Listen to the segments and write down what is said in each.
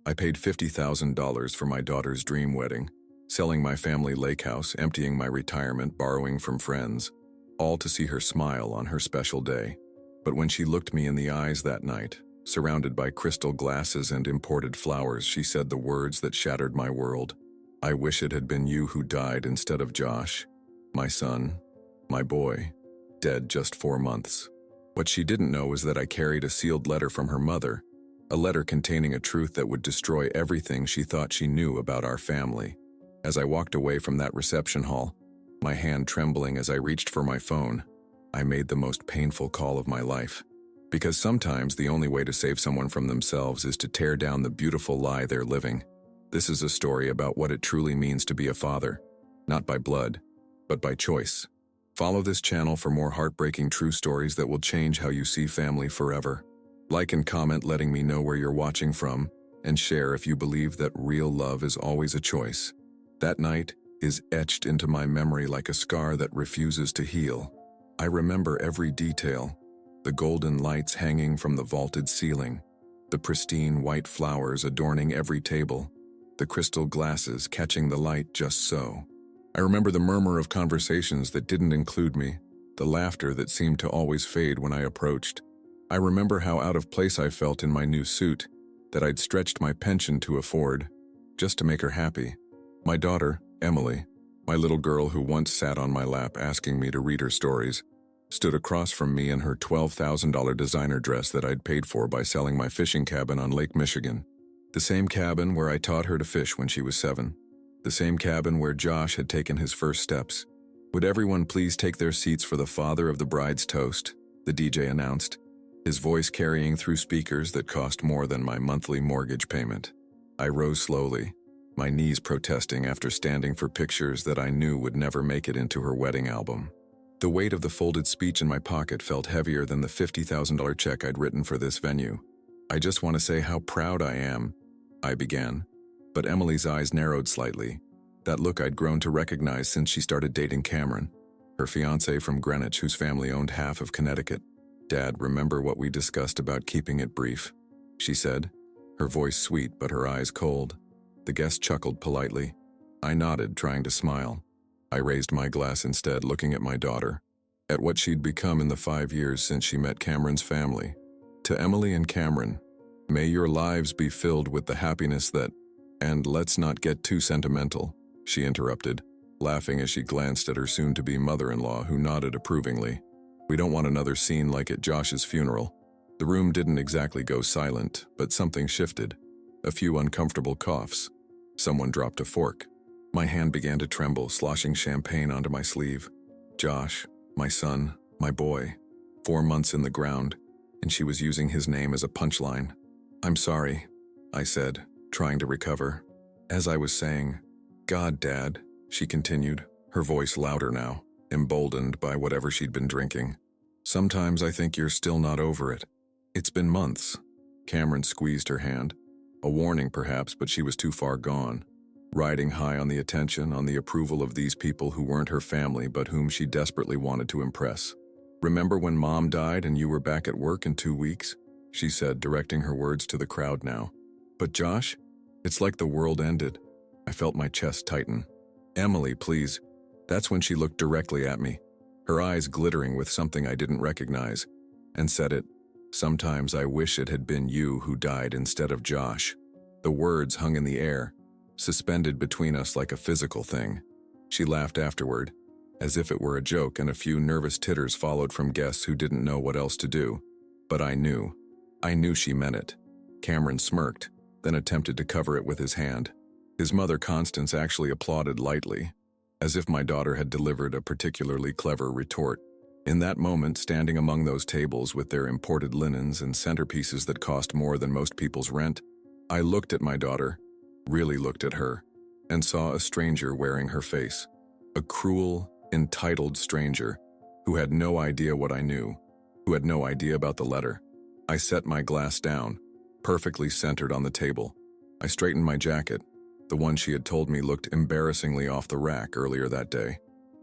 I paid $50,000 for my daughter's dream wedding, selling my family lake house, emptying my retirement, borrowing from friends, all to see her smile on her special day. But when she looked me in the eyes that night, surrounded by crystal glasses and imported flowers, she said the words that shattered my world. I wish it had been you who died instead of Josh, my son, my boy, dead just 4 months. What she didn't know was that I carried a sealed letter from her mother, a letter containing a truth that would destroy everything she thought she knew about our family. As I walked away from that reception hall, my hand trembling as I reached for my phone, I made the most painful call of my life. Because sometimes the only way to save someone from themselves is to tear down the beautiful lie they're living. This is a story about what it truly means to be a father, not by blood, but by choice. Follow this channel for more heartbreaking true stories that will change how you see family forever. Like and comment letting me know where you're watching from, and share if you believe that real love is always a choice. That night is etched into my memory like a scar that refuses to heal. I remember every detail, the golden lights hanging from the vaulted ceiling, the pristine white flowers adorning every table, the crystal glasses catching the light just so. I remember the murmur of conversations that didn't include me, the laughter that seemed to always fade when I approached. I remember how out of place I felt in my new suit, that I'd stretched my pension to afford, just to make her happy. My daughter, Emily, my little girl who once sat on my lap asking me to read her stories, stood across from me in her $12,000 designer dress that I'd paid for by selling my fishing cabin on Lake Michigan. The same cabin where I taught her to fish when she was 7. The same cabin where Josh had taken his first steps. Would everyone please take their seats for the father of the bride's toast, the DJ announced, his voice carrying through speakers that cost more than my monthly mortgage payment. I rose slowly, my knees protesting after standing for pictures that I knew would never make it into her wedding album. The weight of the folded speech in my pocket felt heavier than the $50,000 check I'd written for this venue. I just want to say how proud I am, I began. But Emily's eyes narrowed slightly, that look I'd grown to recognize since she started dating Cameron, her fiancé from Greenwich whose family owned half of Connecticut. Dad, remember what we discussed about keeping it brief? She said, her voice sweet but her eyes cold. The guest chuckled politely. I nodded, trying to smile. I raised my glass instead, looking at my daughter, at what she'd become in the 5 years since she met Cameron's family. To Emily and Cameron, may your lives be filled with the happiness that— And let's not get too sentimental, she interrupted, laughing as she glanced at her soon-to-be mother-in-law who nodded approvingly. We don't want another scene like at Josh's funeral. The room didn't exactly go silent, but something shifted. A few uncomfortable coughs. Someone dropped a fork. My hand began to tremble, sloshing champagne onto my sleeve. Josh, my son, my boy. 4 months in the ground, and she was using his name as a punchline. I'm sorry, I said, trying to recover. As I was saying, God, Dad, she continued, her voice louder now, emboldened by whatever she'd been drinking. Sometimes I think you're still not over it. It's been months. Cameron squeezed her hand. A warning perhaps, but she was too far gone. Riding high on the attention, on the approval of these people who weren't her family but whom she desperately wanted to impress. Remember when Mom died and you were back at work in 2 weeks? She said, directing her words to the crowd now. But Josh? It's like the world ended. I felt my chest tighten. Emily, please. That's when she looked directly at me, her eyes glittering with something I didn't recognize, and said it. Sometimes I wish it had been you who died instead of Josh. The words hung in the air, suspended between us like a physical thing. She laughed afterward, as if it were a joke, and a few nervous titters followed from guests who didn't know what else to do. But I knew she meant it. Cameron smirked, then attempted to cover it with his hand. His mother, Constance, actually applauded lightly, as if my daughter had delivered a particularly clever retort. In that moment, standing among those tables with their imported linens and centerpieces that cost more than most people's rent, I looked at my daughter, really looked at her, and saw a stranger wearing her face. A cruel, entitled stranger who had no idea what I knew, who had no idea about the letter. I set my glass down, perfectly centered on the table. I straightened my jacket, the one she had told me looked embarrassingly off the rack earlier that day,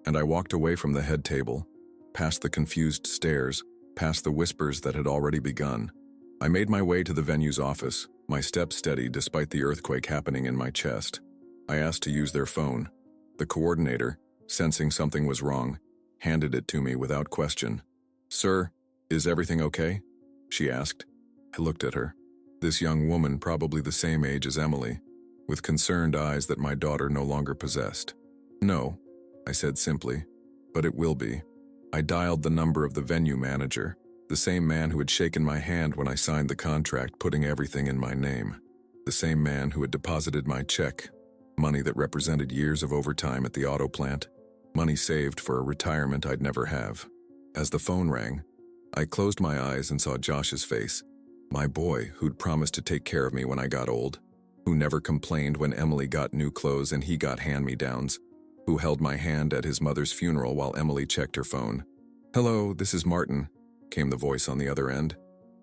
and I walked away from the head table, past the confused stares, past the whispers that had already begun. I made my way to the venue's office, My steps steady despite the earthquake happening in my chest. I asked to use their phone. The coordinator, sensing something was wrong, handed it to me without question. "Sir, is everything okay?" she asked. I looked at her. This young woman, probably the same age as Emily, with concerned eyes that my daughter no longer possessed. "No," I said simply, "but it will be." I dialed the number of the venue manager, the same man who had shaken my hand when I signed the contract, putting everything in my name. The same man who had deposited my check, money that represented years of overtime at the auto plant, money saved for a retirement I'd never have. As the phone rang, I closed my eyes and saw Josh's face, my boy who'd promised to take care of me when I got old, who never complained when Emily got new clothes and he got hand-me-downs, who held my hand at his mother's funeral while Emily checked her phone. "Hello, this is Martin," came the voice on the other end.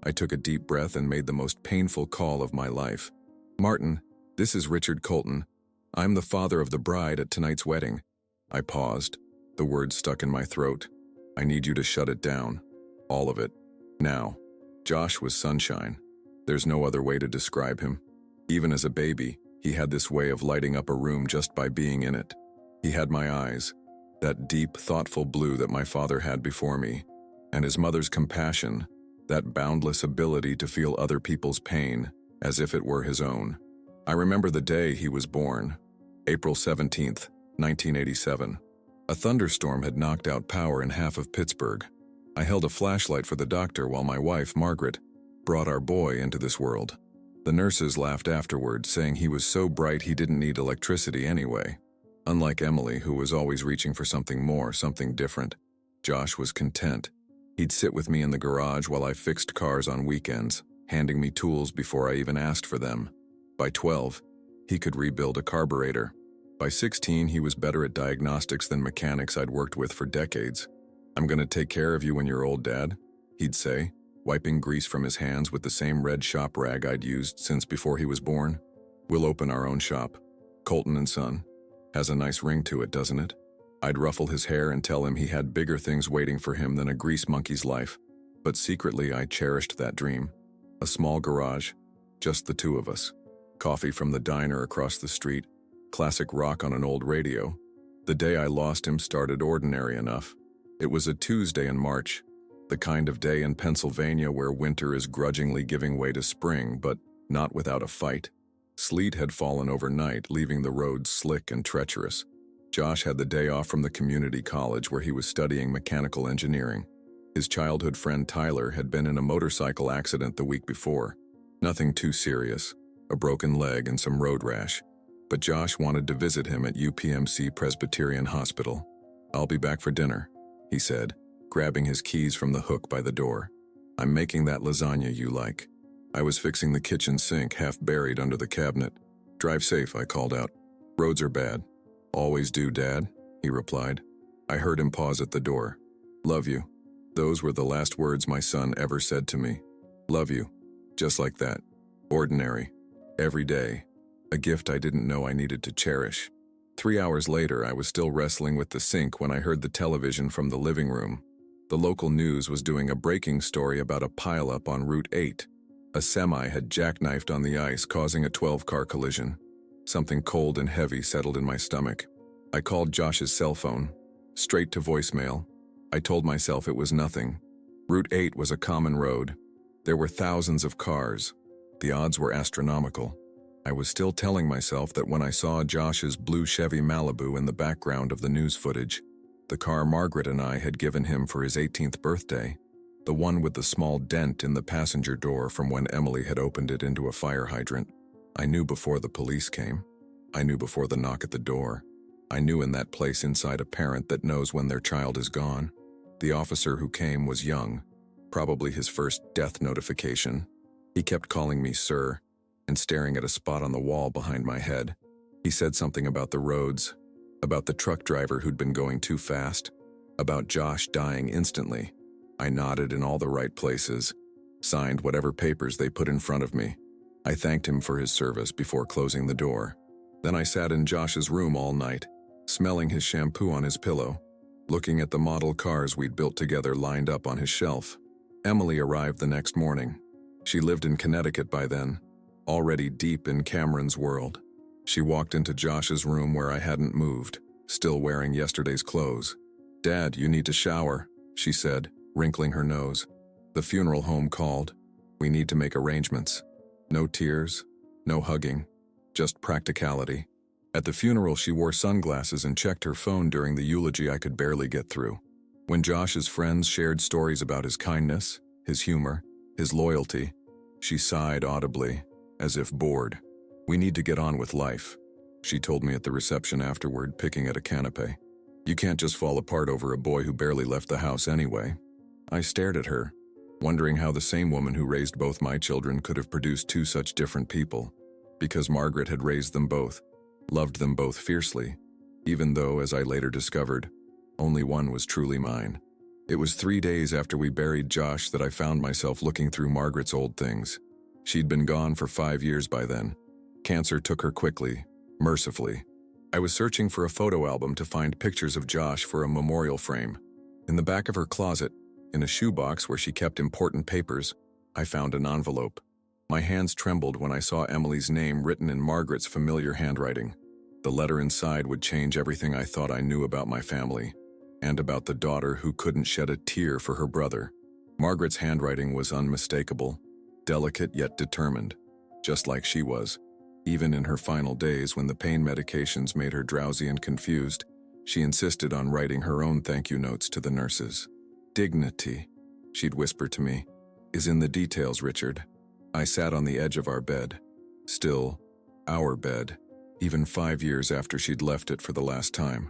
I took a deep breath and made the most painful call of my life. "Martin, this is Richard Colton. I'm the father of the bride at tonight's wedding." I paused, the words stuck in my throat. "I need you to shut it down. All of it. Now." Josh was sunshine. There's no other way to describe him. Even as a baby, he had this way of lighting up a room just by being in it. He had my eyes, that deep, thoughtful blue that my father had before me, and his mother's compassion, that boundless ability to feel other people's pain as if it were his own. I remember the day he was born, April 17th, 1987. A thunderstorm had knocked out power in half of Pittsburgh. I held a flashlight for the doctor while my wife, Margaret, brought our boy into this world. The nurses laughed afterward, saying he was so bright he didn't need electricity anyway. Unlike Emily, who was always reaching for something more, something different, Josh was content. He'd sit with me in the garage while I fixed cars on weekends, handing me tools before I even asked for them. By 12, he could rebuild a carburetor. By 16, he was better at diagnostics than mechanics I'd worked with for decades. "I'm gonna take care of you when you're old, Dad," he'd say, wiping grease from his hands with the same red shop rag I'd used since before he was born. "We'll open our own shop. Colton and Son. Has a nice ring to it, doesn't it?" I'd ruffle his hair and tell him he had bigger things waiting for him than a grease monkey's life. But secretly, I cherished that dream. A small garage, just the two of us. Coffee from the diner across the street, classic rock on an old radio. The day I lost him started ordinary enough. It was a Tuesday in March, the kind of day in Pennsylvania where winter is grudgingly giving way to spring, but not without a fight. Sleet had fallen overnight, leaving the roads slick and treacherous. Josh had the day off from the community college where he was studying mechanical engineering. His childhood friend Tyler had been in a motorcycle accident the week before. Nothing too serious, a broken leg and some road rash. But Josh wanted to visit him at UPMC Presbyterian Hospital. "I'll be back for dinner," he said, grabbing his keys from the hook by the door. "I'm making that lasagna you like." I was fixing the kitchen sink, half buried under the cabinet. "Drive safe," I called out. "Roads are bad." "Always do, Dad," he replied. I heard him pause at the door. "Love you." Those were the last words my son ever said to me. Love you. Just like that. Ordinary. Every day. A gift I didn't know I needed to cherish. 3 hours later, I was still wrestling with the sink when I heard the television from the living room. The local news was doing a breaking story about a pileup on Route 8. A semi had jackknifed on the ice, causing a 12-car collision. Something cold and heavy settled in my stomach. I called Josh's cell phone. Straight to voicemail. I told myself it was nothing. Route 8 was a common road. There were thousands of cars. The odds were astronomical. I was still telling myself that when I saw Josh's blue Chevy Malibu in the background of the news footage, the car Margaret and I had given him for his 18th birthday, the one with the small dent in the passenger door from when Emily had opened it into a fire hydrant. I knew before the police came. I knew before the knock at the door. I knew in that place inside a parent that knows when their child is gone. The officer who came was young, probably his first death notification. He kept calling me sir and staring at a spot on the wall behind my head. He said something about the roads, about the truck driver who'd been going too fast, about Josh dying instantly. I nodded in all the right places, signed whatever papers they put in front of me. I thanked him for his service before closing the door. Then I sat in Josh's room all night, smelling his shampoo on his pillow, looking at the model cars we'd built together lined up on his shelf. Emily arrived the next morning. She lived in Connecticut by then. already deep in Cameron's world. She walked into Josh's room where I hadn't moved, still wearing yesterday's clothes. "Dad, you need to shower," she said, wrinkling her nose. "The funeral home called. We need to make arrangements." No tears, no hugging, just practicality. At the funeral, she wore sunglasses and checked her phone during the eulogy I could barely get through. When Josh's friends shared stories about his kindness, his humor, his loyalty, she sighed audibly, as if bored. "We need to get on with life," she told me at the reception afterward, picking at a canapé. "You can't just fall apart over a boy who barely left the house anyway." I stared at her, wondering how the same woman who raised both my children could have produced two such different people. Because Margaret had raised them both, loved them both fiercely, even though, as I later discovered, only one was truly mine. It was 3 days after we buried Josh that I found myself looking through Margaret's old things. She'd been gone for 5 years by then. Cancer took her quickly, mercifully. I was searching for a photo album to find pictures of Josh for a memorial frame. In the back of her closet, in a shoebox where she kept important papers, I found an envelope. My hands trembled when I saw Emily's name written in Margaret's familiar handwriting. The letter inside would change everything I thought I knew about my family, and about the daughter who couldn't shed a tear for her brother. Margaret's handwriting was unmistakable, delicate yet determined, just like she was. Even in her final days, when the pain medications made her drowsy and confused, she insisted on writing her own thank you notes to the nurses. "Dignity," she'd whisper to me, "is in the details, Richard." I sat on the edge of our bed. Still, our bed, even 5 years after she'd left it for the last time,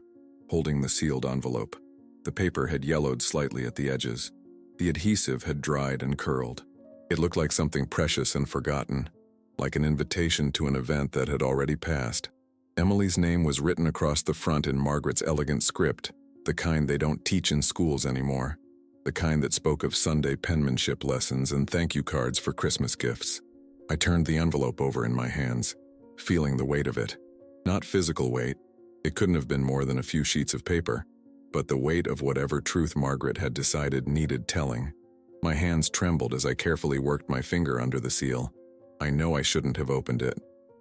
holding the sealed envelope. The paper had yellowed slightly at the edges. The adhesive had dried and curled. It looked like something precious and forgotten, like an invitation to an event that had already passed. Emily's name was written across the front in Margaret's elegant script, the kind they don't teach in schools anymore. The kind that spoke of Sunday penmanship lessons and thank you cards for Christmas gifts. I turned the envelope over in my hands, feeling the weight of it. Not physical weight, it couldn't have been more than a few sheets of paper, but the weight of whatever truth Margaret had decided needed telling. My hands trembled as I carefully worked my finger under the seal. I know I shouldn't have opened it.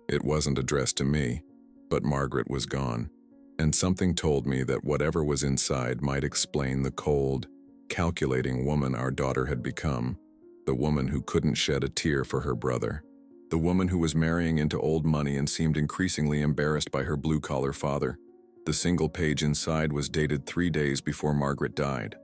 It wasn't addressed to me, but Margaret was gone, and something told me that whatever was inside might explain the cold, calculating woman our daughter had become, the woman who couldn't shed a tear for her brother, the woman who was marrying into old money and seemed increasingly embarrassed by her blue-collar father. The single page inside was dated 3 days before Margaret died.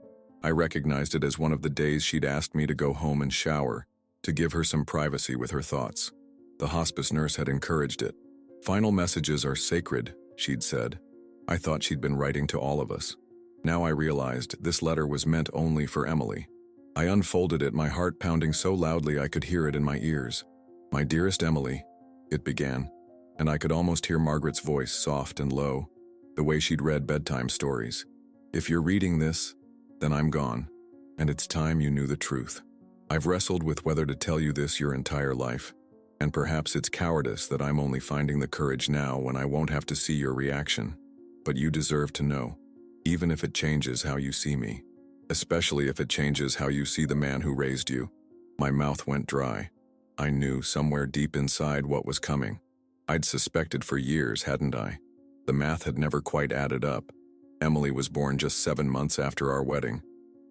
I recognized it as one of the days she'd asked me to go home and shower, to give her some privacy with her thoughts. The hospice nurse had encouraged it. "Final messages are sacred," she'd said. I thought she'd been writing to all of us. Now I realized this letter was meant only for Emily. I unfolded it, my heart pounding so loudly I could hear it in my ears. "My dearest Emily," it began, and I could almost hear Margaret's voice, soft and low, the way she'd read bedtime stories. "If you're reading this, then I'm gone, and it's time you knew the truth. I've wrestled with whether to tell you this your entire life, and perhaps it's cowardice that I'm only finding the courage now when I won't have to see your reaction. But you deserve to know, even if it changes how you see me, especially if it changes how you see the man who raised you." My mouth went dry. I knew somewhere deep inside what was coming. I'd suspected for years, hadn't I? The math had never quite added up. Emily was born just 7 months after our wedding.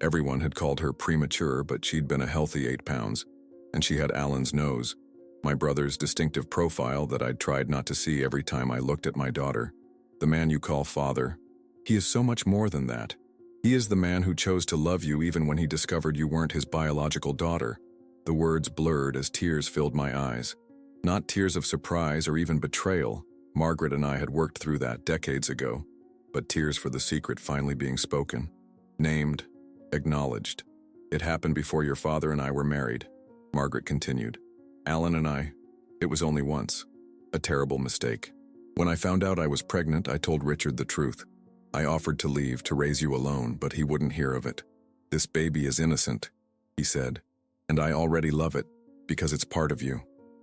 Everyone had called her premature, but she'd been a healthy 8 pounds, and she had Alan's nose, my brother's distinctive profile that I'd tried not to see every time I looked at my daughter. The man you call father, he is so much more than that. He is the man who chose to love you even when he discovered you weren't his biological daughter. The words blurred as tears filled my eyes. Not tears of surprise or even betrayal. Margaret and I had worked through that decades ago, but tears for the secret finally being spoken. Named, acknowledged. "It happened before your father and I were married," Margaret continued. "Alan and I, it was only once. A terrible mistake. When I found out I was pregnant, I told Richard the truth. I offered to leave to raise you alone, but he wouldn't hear of it. 'This baby is innocent,' he said, 'and I already love it, because it's part of you.'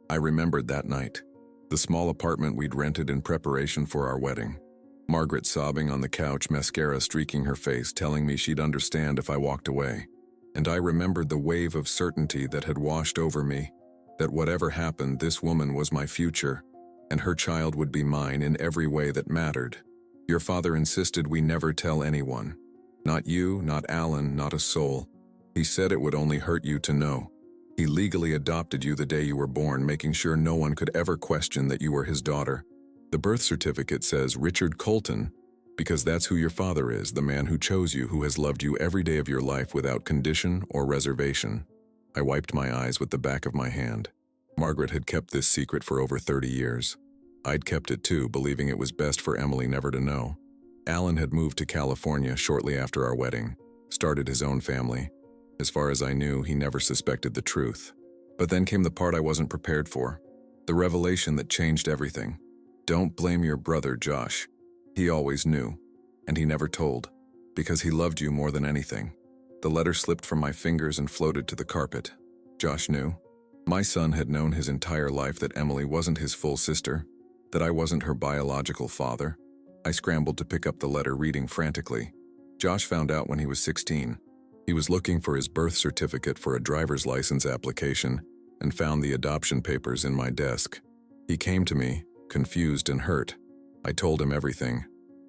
I remembered that night, the small apartment we'd rented in preparation for our wedding. Margaret sobbing on the couch, mascara streaking her face, telling me she'd understand if I walked away. And I remembered the wave of certainty that had washed over me, that whatever happened, this woman was my future, and her child would be mine in every way that mattered. Your father insisted we never tell anyone. Not you, not Alan, not a soul. He said it would only hurt you to know. He legally adopted you the day you were born, making sure no one could ever question that you were his daughter. The birth certificate says Richard Colton, because that's who your father is, the man who chose you, who has loved you every day of your life without condition or reservation. I wiped my eyes with the back of my hand. Margaret had kept this secret for over 30 years. I'd kept it too, believing it was best for Emily never to know. Alan had moved to California shortly after our wedding, started his own family. As far as I knew, he never suspected the truth. But then came the part I wasn't prepared for. The revelation that changed everything. Don't blame your brother, Josh. He always knew, and he never told, because he loved you more than anything. The letter slipped from my fingers and floated to the carpet. Josh knew. My son had known his entire life that Emily wasn't his full sister, that I wasn't her biological father. I scrambled to pick up the letter, reading frantically. Josh found out when he was 16. He was looking for his birth certificate for a driver's license application and found the adoption papers in my desk. He came to me, confused and hurt. I told him everything.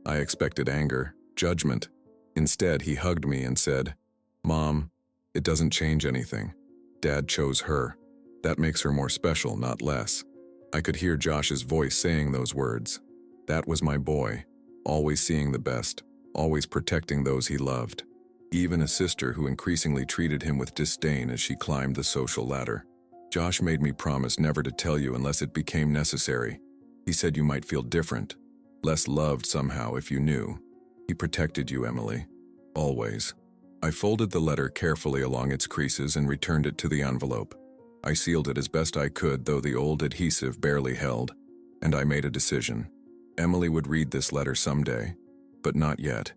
I expected anger, judgment. Instead, he hugged me and said, "Mom, it doesn't change anything. Dad chose her. That makes her more special, not less." I could hear Josh's voice saying those words. That was my boy, always seeing the best, always protecting those he loved. Even a sister who increasingly treated him with disdain as she climbed the social ladder. Josh made me promise never to tell you unless it became necessary. He said you might feel different, less loved somehow if you knew. He protected you, Emily. Always. I folded the letter carefully along its creases and returned it to the envelope. I sealed it as best I could, though the old adhesive barely held, and I made a decision. Emily would read this letter someday, but not yet.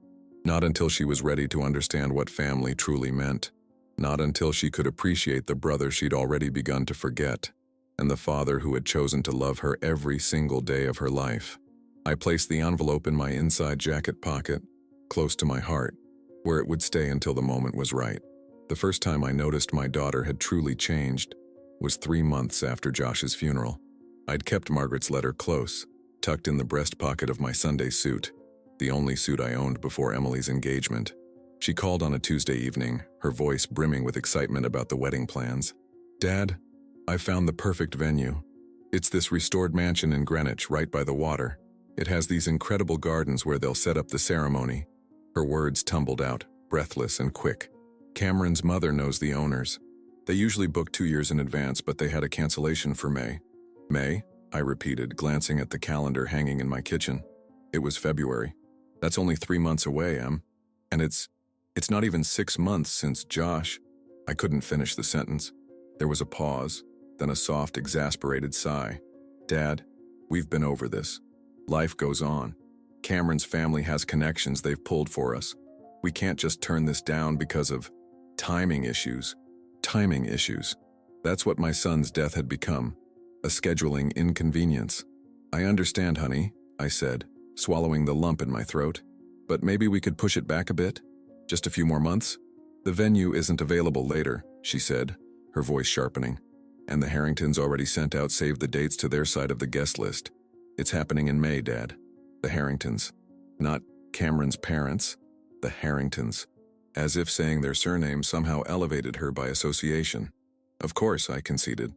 Not until she was ready to understand what family truly meant. Not until she could appreciate the brother she'd already begun to forget, and the father who had chosen to love her every single day of her life. I placed the envelope in my inside jacket pocket, close to my heart, where it would stay until the moment was right. The first time I noticed my daughter had truly changed was 3 months after Josh's funeral. I'd kept Margaret's letter close, tucked in the breast pocket of my Sunday suit, the only suit I owned before Emily's engagement. She called on a Tuesday evening, her voice brimming with excitement about the wedding plans. "Dad, I found the perfect venue. It's this restored mansion in Greenwich, right by the water. It has these incredible gardens where they'll set up the ceremony." Her words tumbled out, breathless and quick. "Cameron's mother knows the owners. They usually book 2 years in advance, but they had a cancellation for May." "May?" I repeated, glancing at the calendar hanging in my kitchen. It was February. "That's only 3 months away, Em. And it's not even 6 months since Josh." I couldn't finish the sentence. There was a pause, then a soft, exasperated sigh. "Dad, we've been over this. Life goes on. Cameron's family has connections they've pulled for us. We can't just turn this down because of timing issues." Timing issues. That's what my son's death had become. A scheduling inconvenience. "I understand, honey," I said, swallowing the lump in my throat. "But maybe we could push it back a bit? Just a few more months?" "The venue isn't available later," she said, her voice sharpening. "And the Harringtons already sent out save the dates to their side of the guest list. It's happening in May, Dad." The Harringtons. Not Cameron's parents. The Harringtons. As if saying their surname somehow elevated her by association. "Of course," I conceded.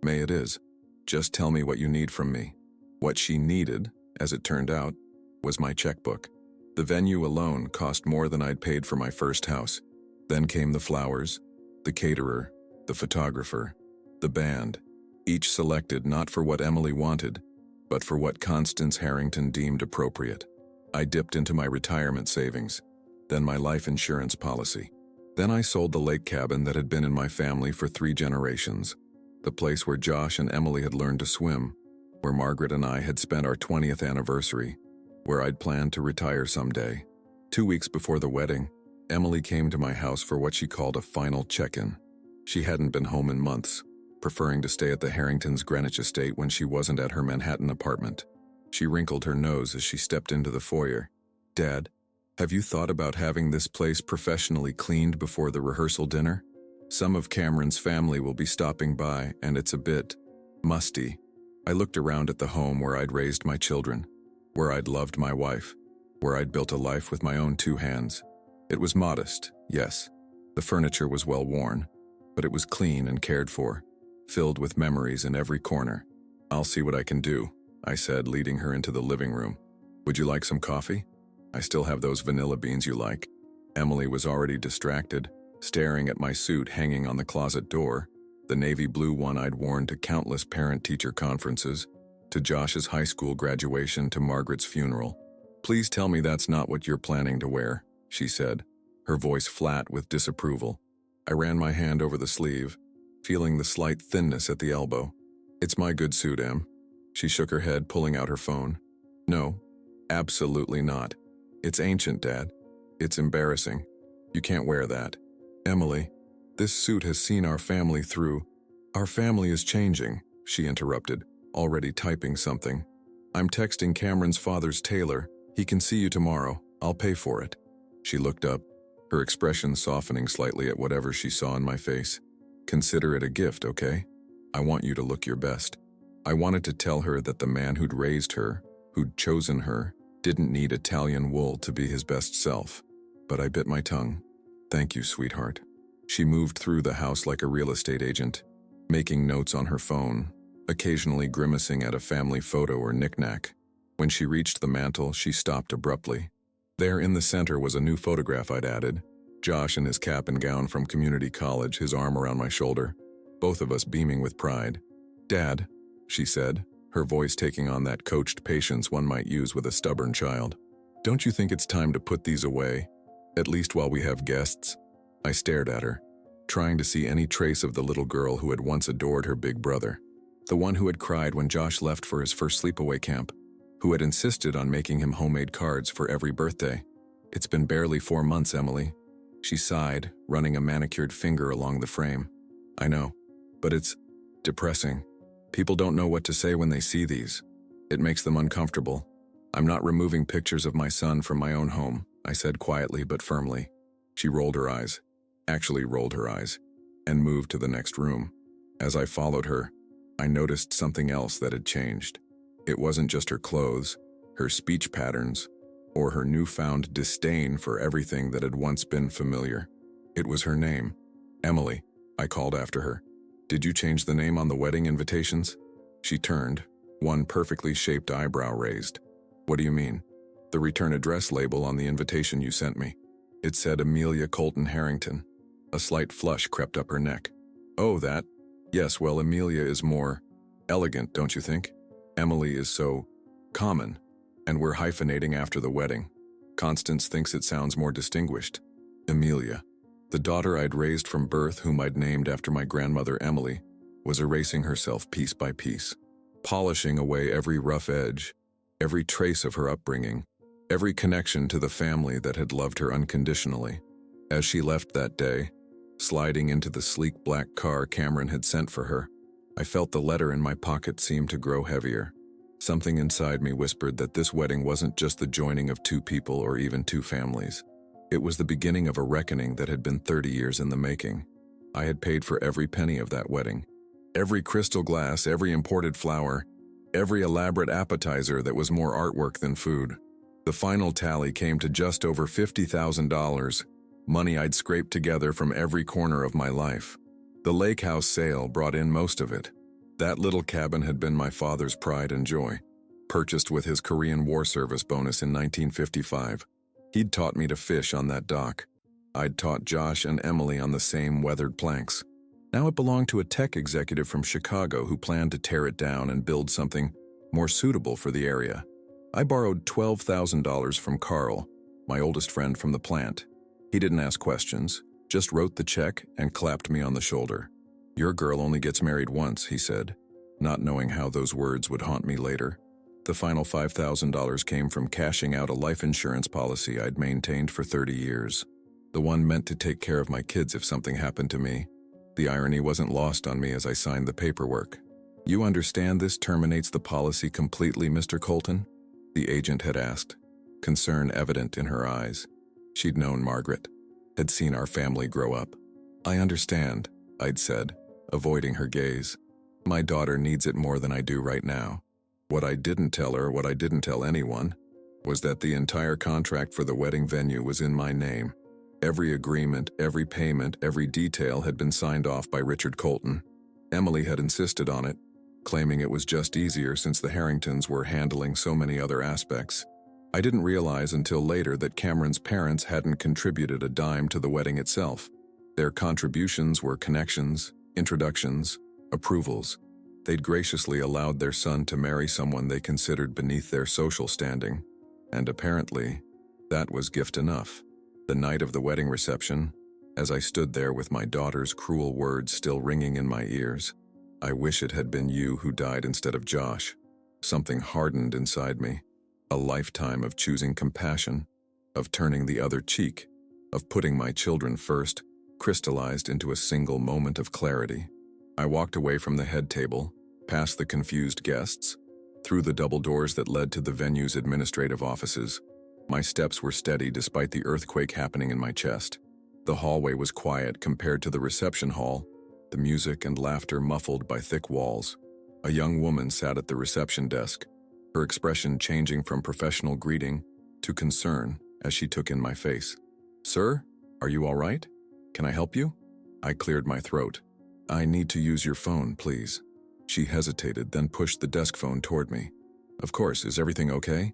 "May it is. Just tell me what you need from me." What she needed, as it turned out, was my checkbook. The venue alone cost more than I'd paid for my first house. Then came the flowers, the caterer, the photographer, the band, each selected not for what Emily wanted, but for what Constance Harrington deemed appropriate. I dipped into my retirement savings, then my life insurance policy. Then I sold the lake cabin that had been in my family for 3 generations, the place where Josh and Emily had learned to swim, where Margaret and I had spent our 20th anniversary, where I'd planned to retire someday. 2 weeks before the wedding, Emily came to my house for what she called a final check-in. She hadn't been home in months, preferring to stay at the Harringtons' Greenwich estate when she wasn't at her Manhattan apartment. She wrinkled her nose as she stepped into the foyer. "Dad, have you thought about having this place professionally cleaned before the rehearsal dinner? Some of Cameron's family will be stopping by, and it's a bit musty. I looked around at the home where I'd raised my children, where I'd loved my wife, where I'd built a life with my own 2 hands. It was modest, yes. The furniture was well worn, but it was clean and cared for, filled with memories in every corner. "I'll see what I can do," I said, leading her into the living room. "Would you like some coffee? I still have those vanilla beans you like." Emily was already distracted, staring at my suit hanging on the closet door, the navy blue one I'd worn to countless parent-teacher conferences, to Josh's high school graduation, to Margaret's funeral. "Please tell me that's not what you're planning to wear," she said, her voice flat with disapproval. I ran my hand over the sleeve, feeling the slight thinness at the elbow. "It's my good suit, Em." She shook her head, pulling out her phone. "No, absolutely not. It's ancient, Dad. It's embarrassing. You can't wear that." "Emily, this suit has seen our family through." "Our family is changing," she interrupted, already typing something. "I'm texting Cameron's father's tailor. He can see you tomorrow. I'll pay for it." She looked up, her expression softening slightly at whatever she saw in my face. "Consider it a gift, okay? I want you to look your best." I wanted to tell her that the man who'd raised her, who'd chosen her, didn't need Italian wool to be his best self. But I bit my tongue. "Thank you, sweetheart." She moved through the house like a real estate agent, making notes on her phone, occasionally grimacing at a family photo or knickknack. When she reached the mantel, she stopped abruptly. There in the center was a new photograph I'd added. Josh in his cap and gown from community college, his arm around my shoulder, both of us beaming with pride. "Dad," she said, her voice taking on that coached patience one might use with a stubborn child, "don't you think it's time to put these away, at least while we have guests?" I stared at her, trying to see any trace of the little girl who had once adored her big brother, the one who had cried when Josh left for his first sleepaway camp, who had insisted on making him homemade cards for every birthday. "It's been barely 4 months, Emily." She sighed, running a manicured finger along the frame. "I know, but it's depressing. People don't know what to say when they see these. It makes them uncomfortable. I'm not removing pictures of my son from my own home," I said quietly but firmly. She rolled her eyes, and moved to the next room. As I followed her, I noticed something else that had changed. It wasn't just her clothes, her speech patterns, or her newfound disdain for everything that had once been familiar. It was her name. "Emily," I called after her. "Did you change the name on the wedding invitations?" She turned, one perfectly shaped eyebrow raised. "What do you mean?" "The return address label on the invitation you sent me. It said Amelia Colton Harrington." A slight flush crept up her neck. "Oh, that? Yes, well, Amelia is more elegant, don't you think? Emily is so common, and we're hyphenating after the wedding. Constance thinks it sounds more distinguished." Amelia, the daughter I'd raised from birth, whom I'd named after my grandmother Emily, was erasing herself piece by piece, polishing away every rough edge, every trace of her upbringing, every connection to the family that had loved her unconditionally. As she left that day, sliding into the sleek black car Cameron had sent for her, I felt the letter in my pocket seem to grow heavier. Something inside me whispered that this wedding wasn't just the joining of 2 people or even 2 families. It was the beginning of a reckoning that had been 30 years in the making. I had paid for every penny of that wedding. Every crystal glass, every imported flower, every elaborate appetizer that was more artwork than food. The final tally came to just over $50,000, money I'd scraped together from every corner of my life. The lake house sale brought in most of it. That little cabin had been my father's pride and joy, purchased with his Korean War service bonus in 1955. He'd taught me to fish on that dock. I'd taught Josh and Emily on the same weathered planks. Now it belonged to a tech executive from Chicago who planned to tear it down and build something more suitable for the area. I borrowed $12,000 from Carl, my oldest friend from the plant. He didn't ask questions, just wrote the check and clapped me on the shoulder. "Your girl only gets married once," he said, not knowing how those words would haunt me later. The final $5,000 came from cashing out a life insurance policy I'd maintained for 30 years. The one meant to take care of my kids if something happened to me. The irony wasn't lost on me as I signed the paperwork. "You understand this terminates the policy completely, Mr. Colton?" the agent had asked, concern evident in her eyes. She'd known Margaret, had seen our family grow up. I understand, I'd said, avoiding her gaze. My daughter needs it more than I do right now. What I didn't tell her, what I didn't tell anyone, was that the entire contract for the wedding venue was in my name. Every agreement, every payment, every detail had been signed off by Richard Colton. Emily had insisted on it, claiming it was just easier since the Harringtons were handling so many other aspects. I didn't realize until later that Cameron's parents hadn't contributed a dime to the wedding itself. Their contributions were connections, introductions, approvals. They'd graciously allowed their son to marry someone they considered beneath their social standing, and apparently, that was gift enough. The night of the wedding reception, as I stood there with my daughter's cruel words still ringing in my ears, I wish it had been you who died instead of Josh. Something hardened inside me. A lifetime of choosing compassion, of turning the other cheek, of putting my children first, crystallized into a single moment of clarity. I walked away from the head table, past the confused guests, through the double doors that led to the venue's administrative offices. My steps were steady despite the earthquake happening in my chest. The hallway was quiet compared to the reception hall, the music and laughter muffled by thick walls. A young woman sat at the reception desk, her expression changing from professional greeting to concern as she took in my face. "Sir, are you all right? Can I help you?" I cleared my throat. "I need to use your phone, please." She hesitated, then pushed the desk phone toward me. "Of course, is everything okay?"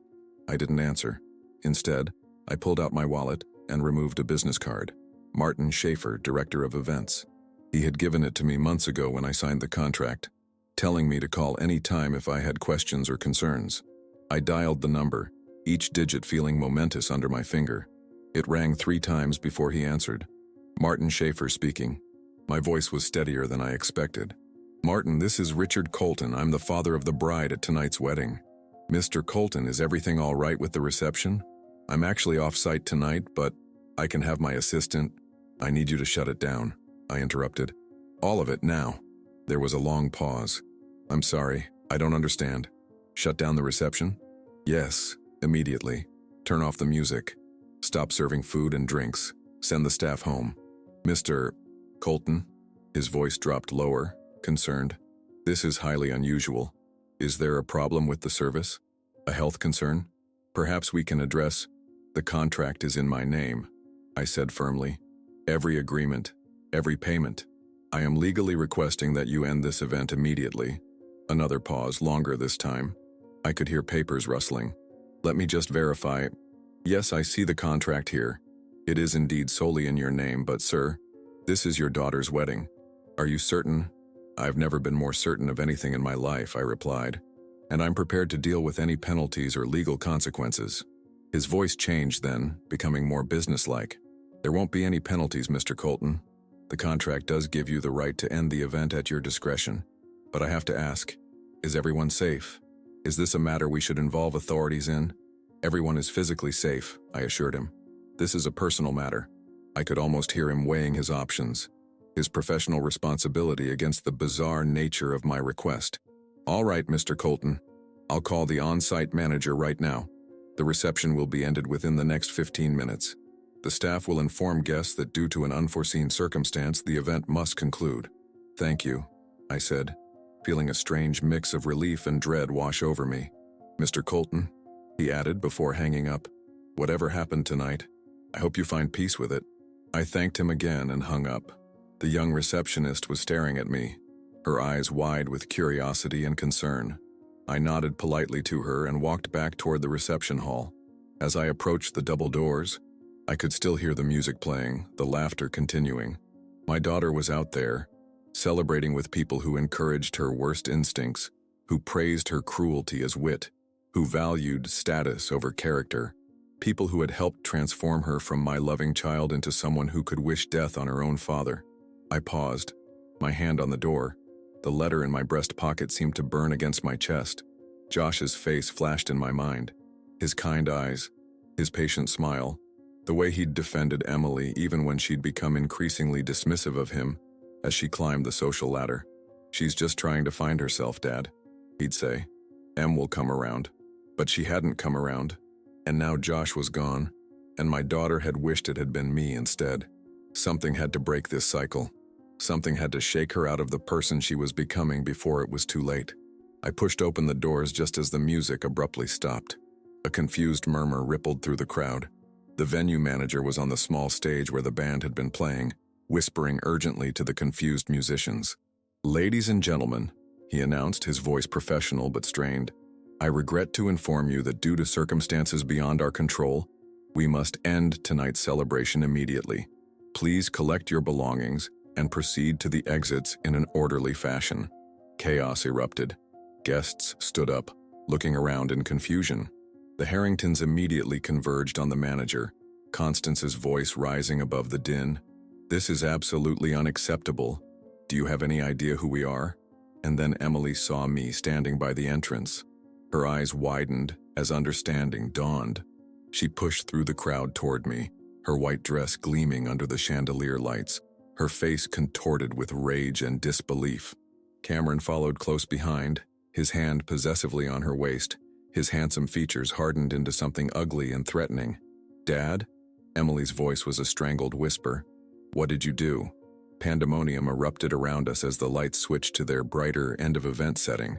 I didn't answer. Instead, I pulled out my wallet and removed a business card. Martin Schaefer, Director of Events. He had given it to me months ago when I signed the contract, telling me to call any time if I had questions or concerns. I dialed the number, each digit feeling momentous under my finger. It rang 3 times before he answered. Martin Schaefer speaking. My voice was steadier than I expected. "Martin, this is Richard Colton. I'm the father of the bride at tonight's wedding." "Mr. Colton, is everything all right with the reception? I'm actually off-site tonight, but I can have my assistant." "I need you to shut it down," I interrupted. "All of it now." There was a long pause. "I'm sorry, I don't understand." "Shut down the reception?" "Yes, immediately. Turn off the music. Stop serving food and drinks. Send the staff home." "Mr. Colton?" His voice dropped lower, concerned. "This is highly unusual. Is there a problem with the service? A health concern? Perhaps we can address—" "The contract is in my name," I said firmly. "Every agreement, every payment. I am legally requesting that you end this event immediately." Another pause, longer this time. I could hear papers rustling. "Let me just verify. Yes, I see the contract here. It is indeed solely in your name, but sir, this is your daughter's wedding. Are you certain?" "I've never been more certain of anything in my life," I replied, "and I'm prepared to deal with any penalties or legal consequences." His voice changed then, becoming more businesslike. "There won't be any penalties, Mr. Colton. The contract does give you the right to end the event at your discretion. But I have to ask, is everyone safe? Is this a matter we should involve authorities in?" "Everyone is physically safe," I assured him. "This is a personal matter." I could almost hear him weighing his options, his professional responsibility against the bizarre nature of my request. "All right, Mr. Colton. I'll call the on-site manager right now. The reception will be ended within the next 15 minutes. The staff will inform guests that due to an unforeseen circumstance, the event must conclude." "Thank you," I said, feeling a strange mix of relief and dread wash over me. "Mr. Colton," he added before hanging up, "whatever happened tonight, I hope you find peace with it." I thanked him again and hung up. The young receptionist was staring at me, her eyes wide with curiosity and concern. I nodded politely to her and walked back toward the reception hall. As I approached the double doors, I could still hear the music playing, the laughter continuing. My daughter was out there, celebrating with people who encouraged her worst instincts, who praised her cruelty as wit, who valued status over character, people who had helped transform her from my loving child into someone who could wish death on her own father. I paused, my hand on the door. The letter in my breast pocket seemed to burn against my chest. Josh's face flashed in my mind. His kind eyes, his patient smile, the way he'd defended Emily even when she'd become increasingly dismissive of him as she climbed the social ladder. "She's just trying to find herself, Dad," he'd say. "Em will come around." But she hadn't come around, and now Josh was gone, and my daughter had wished it had been me instead. Something had to break this cycle. Something had to shake her out of the person she was becoming before it was too late. I pushed open the doors just as the music abruptly stopped. A confused murmur rippled through the crowd. The venue manager was on the small stage where the band had been playing, whispering urgently to the confused musicians. "Ladies and gentlemen," he announced, his voice professional but strained, "I regret to inform you that due to circumstances beyond our control, we must end tonight's celebration immediately. Please collect your belongings and proceed to the exits in an orderly fashion." Chaos erupted. Guests stood up, looking around in confusion. The Harringtons immediately converged on the manager, Constance's voice rising above the din. "This is absolutely unacceptable. Do you have any idea who we are?" And then Emily saw me standing by the entrance. Her eyes widened as understanding dawned. She pushed through the crowd toward me, her white dress gleaming under the chandelier lights, her face contorted with rage and disbelief. Cameron followed close behind, his hand possessively on her waist, his handsome features hardened into something ugly and threatening. "Dad?" Emily's voice was a strangled whisper. "What did you do?" Pandemonium erupted around us as the lights switched to their brighter end-of-event setting.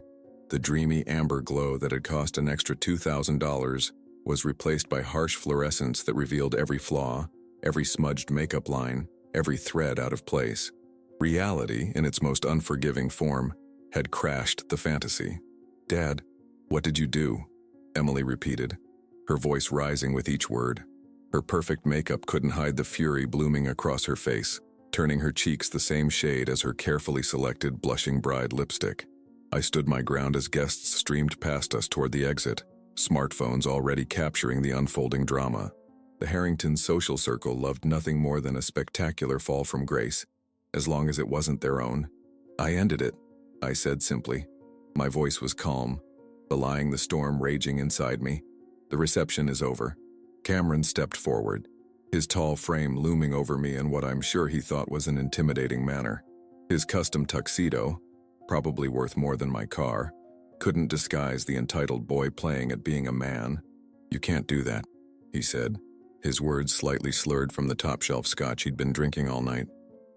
The dreamy amber glow that had cost an extra $2,000 was replaced by harsh fluorescence that revealed every flaw, every smudged makeup line, every thread out of place. Reality, in its most unforgiving form, had crashed the fantasy. "Dad, what did you do?" Emily repeated, her voice rising with each word. Her perfect makeup couldn't hide the fury blooming across her face, turning her cheeks the same shade as her carefully selected blushing bride lipstick. I stood my ground as guests streamed past us toward the exit, smartphones already capturing the unfolding drama. The Harrington social circle loved nothing more than a spectacular fall from grace, as long as it wasn't their own. "I ended it," I said simply. My voice was calm, belying the storm raging inside me. "The reception is over." Cameron stepped forward, his tall frame looming over me in what I'm sure he thought was an intimidating manner. His custom tuxedo, probably worth more than my car, couldn't disguise the entitled boy playing at being a man. "You can't do that," he said, his words slightly slurred from the top-shelf scotch he'd been drinking all night.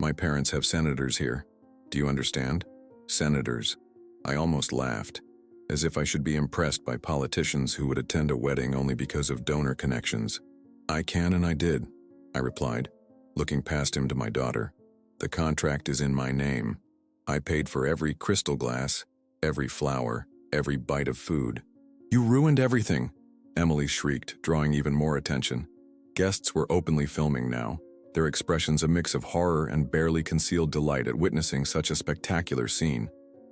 "My parents have senators here. Do you understand? Senators." I almost laughed, as if I should be impressed by politicians who would attend a wedding only because of donor connections. "I can and I did," I replied, looking past him to my daughter. "The contract is in my name. I paid for every crystal glass, every flower, every bite of food." "You ruined everything," Emily shrieked, drawing even more attention. Guests were openly filming now, their expressions a mix of horror and barely concealed delight at witnessing such a spectacular scene.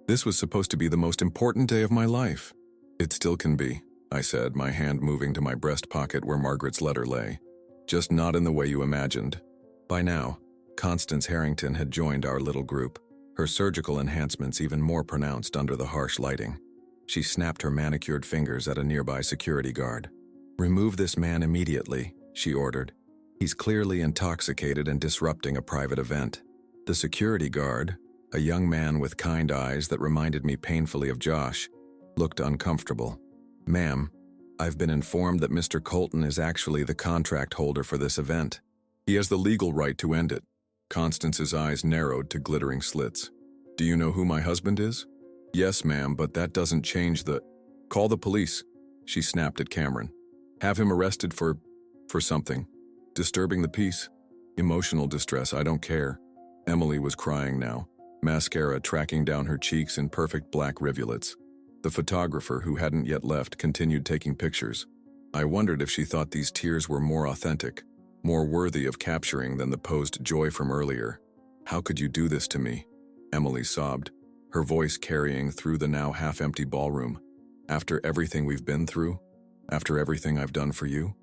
This was supposed to be the most important day of my life. "It still can be," I said, my hand moving to my breast pocket where Margaret's letter lay. "Just not in the way you imagined." By now, Constance Harrington had joined our little group, her surgical enhancements even more pronounced under the harsh lighting. She snapped her manicured fingers at a nearby security guard. "Remove this man immediately," she ordered. "He's clearly intoxicated and disrupting a private event." The security guard, a young man with kind eyes that reminded me painfully of Josh, looked uncomfortable. "Ma'am, I've been informed that Mr. Colton is actually the contract holder for this event. He has the legal right to end it." Constance's eyes narrowed to glittering slits. "Do you know who my husband is?" "Yes, ma'am, but that doesn't change the—" "Call the police," she snapped at Cameron. "Have him arrested for something. Disturbing the peace. Emotional distress, I don't care." Emily was crying now, mascara tracking down her cheeks in perfect black rivulets. The photographer, who hadn't yet left, continued taking pictures. I wondered if she thought these tears were more authentic, more worthy of capturing than the posed joy from earlier. "How could you do this to me?" Emily sobbed, her voice carrying through the now half-empty ballroom. "After everything we've been through? After everything I've done for you?"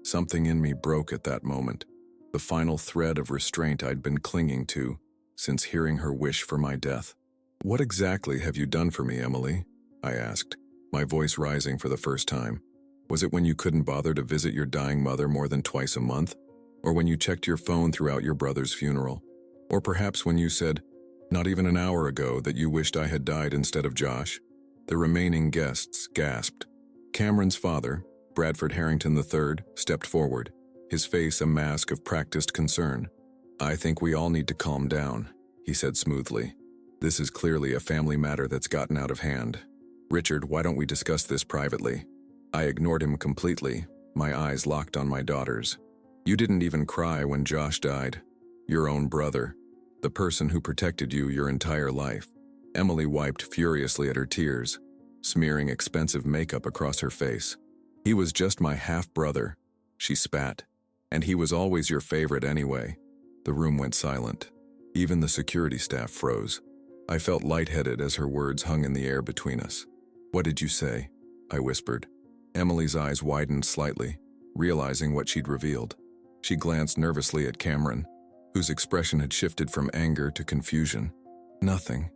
Something in me broke at that moment, the final thread of restraint I'd been clinging to since hearing her wish for my death. "What exactly have you done for me, Emily?" I asked, my voice rising for the first time. "Was it when you couldn't bother to visit your dying mother more than twice a month? Or when you checked your phone throughout your brother's funeral? Or perhaps when you said, not even an hour ago, that you wished I had died instead of Josh?" The remaining guests gasped. Cameron's father, Bradford Harrington III, stepped forward, his face a mask of practiced concern. "I think we all need to calm down," he said smoothly. "This is clearly a family matter that's gotten out of hand. Richard, why don't we discuss this privately?" I ignored him completely, my eyes locked on my daughters. "You didn't even cry when Josh died. Your own brother. The person who protected you your entire life." Emily wiped furiously at her tears, smearing expensive makeup across her face. "He was just my half-brother," she spat. "And he was always your favorite anyway." The room went silent. Even the security staff froze. I felt lightheaded as her words hung in the air between us. "What did you say?" I whispered. Emily's eyes widened slightly, realizing what she'd revealed. She glanced nervously at Cameron, whose expression had shifted from anger to confusion. "Nothing,"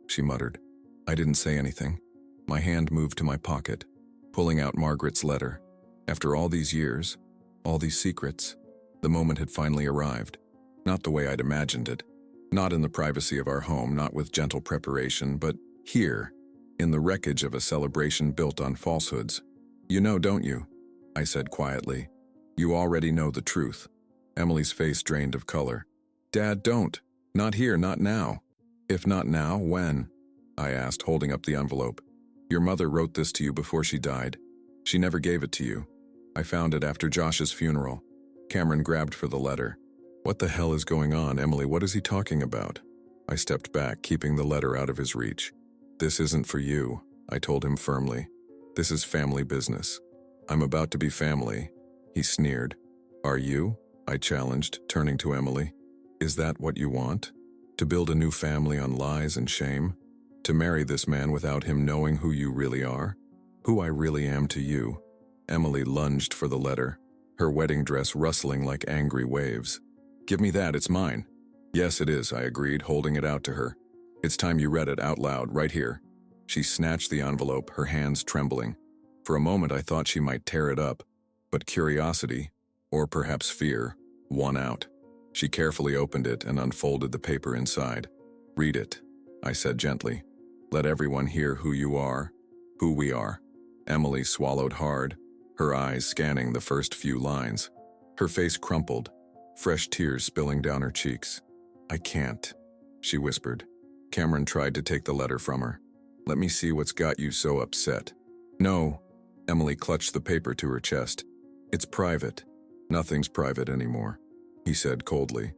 she muttered. I didn't say anything. My hand moved to my pocket, pulling out Margaret's letter. After all these years, all these secrets, the moment had finally arrived. Not the way I'd imagined it. Not in the privacy of our home, not with gentle preparation, but here, in the wreckage of a celebration built on falsehoods. "You know, don't you?" I said quietly. "You already know the truth." Emily's face drained of color. "Dad, don't. Not here, not now." "If not now, when?" I asked, holding up the envelope. "Your mother wrote this to you before she died. She never gave it to you. I found it after Josh's funeral." Cameron grabbed for the letter. "What the hell is going on, Emily? What is he talking about?" I stepped back, keeping the letter out of his reach. "This isn't for you," I told him firmly. "This is family business." "I'm about to be family," he sneered. "Are you?" I challenged, turning to Emily. "Is that what you want? To build a new family on lies and shame? To marry this man without him knowing who you really are? Who I really am to you?" Emily lunged for the letter, her wedding dress rustling like angry waves. "Give me that, it's mine." "Yes, it is," I agreed, holding it out to her. "It's time you read it out loud, right here." She snatched the envelope, her hands trembling. For a moment I thought she might tear it up, but curiosity, or perhaps fear, won out. She carefully opened it and unfolded the paper inside. "Read it," I said gently. "Let everyone hear who you are, who we are." Emily swallowed hard, her eyes scanning the first few lines. Her face crumpled, fresh tears spilling down her cheeks. "I can't," she whispered. Cameron tried to take the letter from her. "Let me see what's got you so upset." "No." Emily clutched the paper to her chest. "It's private." "Nothing's private anymore," he said coldly.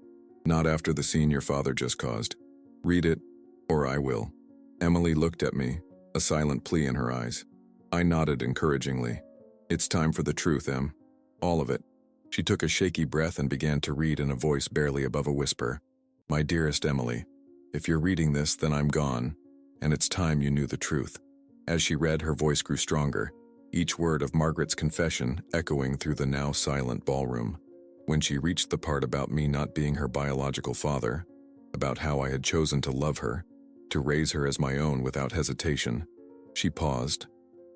"Not after the scene your father just caused. Read it, or I will." Emily looked at me, a silent plea in her eyes. I nodded encouragingly. "It's time for the truth, Em. All of it." She took a shaky breath and began to read in a voice barely above a whisper. "My dearest Emily, if you're reading this, then I'm gone, and it's time you knew the truth." As she read, her voice grew stronger, each word of Margaret's confession echoing through the now silent ballroom. When she reached the part about me not being her biological father, about how I had chosen to love her, to raise her as my own without hesitation, she paused,